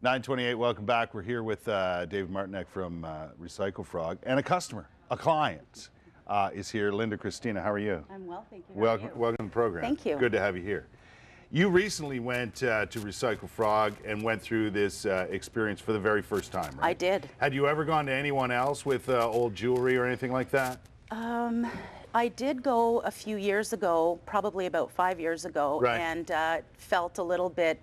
9:28, welcome back. We're here with David Martinek from Recycle Frog, and a customer, a client, is here. Linda Cristina, how are you? I'm well, thank you. Welcome to the program. Thank you. Good to have you here. You recently went to Recycle Frog and went through this experience for the very first time, right? I did. Had you ever gone to anyone else with old jewelry or anything like that? I did go a few years ago, probably about 5 years ago, Right. and felt a little bit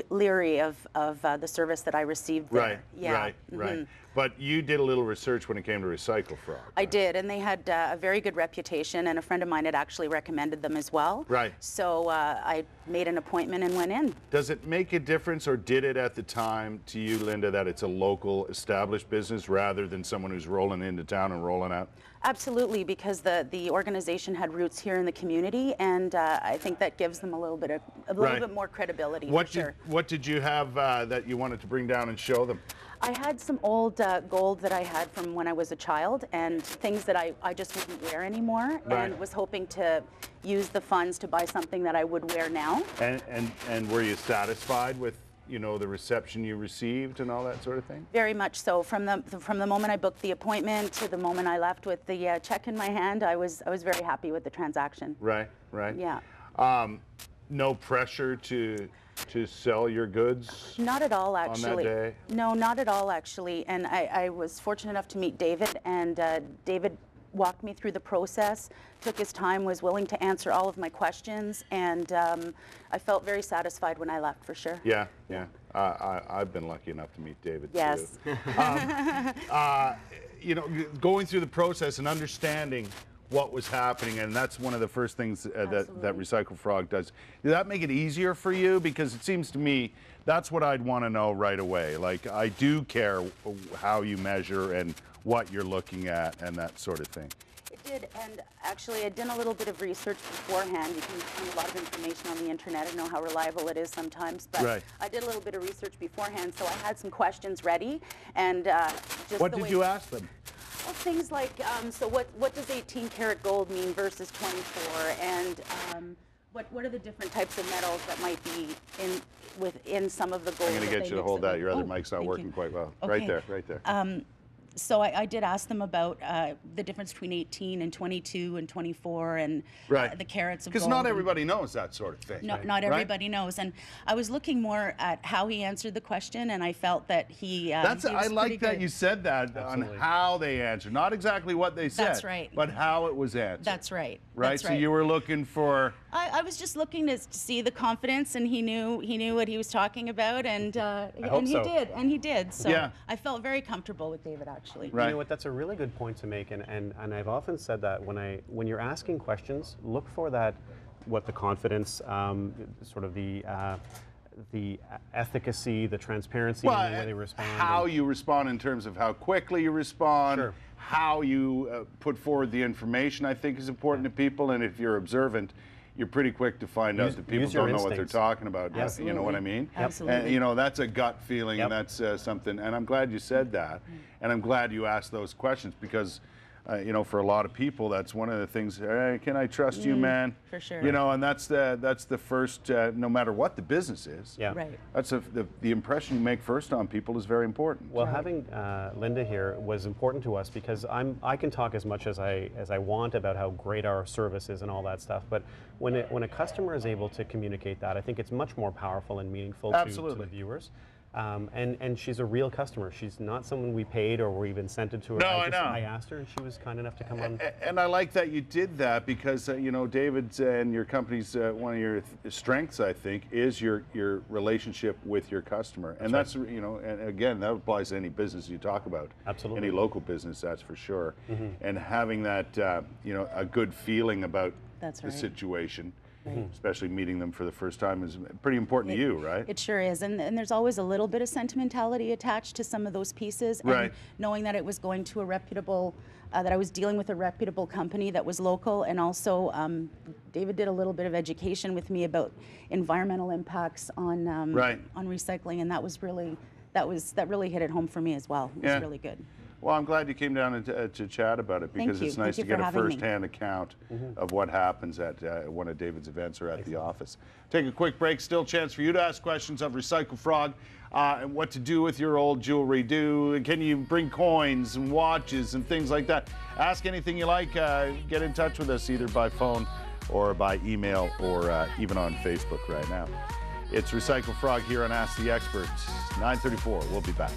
leery of the service that I received there. Right, Yeah. right. But you did a little research when it came to Recycle Frog. I right? did, and they had a very good reputation, and a friend of mine had actually recommended them as well. Right. So I made an appointment and went in. Does it make a difference, or did it at the time to you, Linda, that it's a local established business rather than someone who's rolling into town and rolling out? Absolutely, because the organization had roots here in the community, and I think that gives them a little bit more credibility. What did you have that you wanted to bring down and show them? I had some old gold that I had from when I was a child, and things that I just wouldn't wear anymore, Right. and was hoping to use the funds to buy something that I would wear now. And were you satisfied with, you know, the reception you received and all that sort of thing? Very much so. From the moment I booked the appointment to the moment I left with the check in my hand, I was very happy with the transaction. Right. Yeah. No pressure to sell your goods? Not at all, actually. On that day? No, not at all, actually. And I was fortunate enough to meet David, and David walked me through the process, took his time, was willing to answer all of my questions, and I felt very satisfied when I left, for sure. Yeah. I've been lucky enough to meet David, yes. too. You know, going through the process and understanding what was happening, and that's one of the first things that Recycle Frog does. Did that make it easier for you? Because it seems to me that's what I'd want to know right away. Like, I do care how you measure and what you're looking at and that sort of thing. It did, and actually I'd done a little bit of research beforehand. You can find a lot of information on the internet. I know how reliable it is sometimes, but Right. I did a little bit of research beforehand, so I had some questions ready, and just What did you ask them? Well, things like, so what does 18 karat gold mean versus 24, and what are the different types of metals that might be within some of the gold? I'm going to get you to hold that. Your other mic's not working quite well. Okay. Right there. So I did ask them about the difference between 18 and 22 and 24 and Right. the carats of gold. Because not everybody knows that sort of thing. No, not everybody knows, and I was looking more at how he answered the question, and I felt that he. I like that you said that. Absolutely. On how they answered, not exactly what they said. That's right. But how it was answered. That's right. Right. That's So right. you were looking for. I was just looking to see the confidence, and he knew what he was talking about, and he did. So Yeah. I felt very comfortable with David, actually. Right. You know what? That's a really good point to make, and I've often said that when you're asking questions, look for that, what the confidence, sort of the efficacy, the transparency in the way they respond. How you respond in terms of how quickly you respond. Sure. How you put forward the information, I think, is important to people, and if you're observant, you're pretty quick to find out that people use your don't know what they're instincts. talking about. Absolutely. You know what I mean? Absolutely. And, you know, that's a gut feeling, Yep. and that's something. And I'm glad you said that, and I'm glad you asked those questions because, you know, for a lot of people, that's one of the things. Hey, can I trust you, man? For sure. You know, and that's the first. No matter what the business is. Yeah. Right. That's the impression you make first on people is very important. Well, having Linda here was important to us because I can talk as much as I want about how great our service is and all that stuff, but when a customer is able to communicate that, I think it's much more powerful and meaningful to the viewers. And she's a real customer. She's not someone we paid or we even sent it to her. No, I know. I asked her, and she was kind enough to come on. And I like that you did that because you know, David and your company's one of your strengths, I think, is your relationship with your customer, and that's you know, and again, that applies to any business you talk about. Absolutely. Any local business, that's for sure. And having that you know, a good feeling about That's the right. situation. Especially meeting them for the first time is pretty important to you, right? It sure is, and there's always a little bit of sentimentality attached to some of those pieces. And Right. knowing that it was going to a reputable, that I was dealing with a reputable company that was local, and also David did a little bit of education with me about environmental impacts on Right. on recycling, and that really hit it home for me as well. It was really good. Well, I'm glad you came down to chat about it, because it's nice to get a first-hand account of what happens at one of David's events or at the office. Take a quick break. Still a chance for you to ask questions of Recycle Frog and what to do with your old jewelry. Can you bring coins and watches and things like that? Ask anything you like. Get in touch with us either by phone or by email or even on Facebook right now. It's Recycle Frog here on Ask the Experts. 9:34. We'll be back.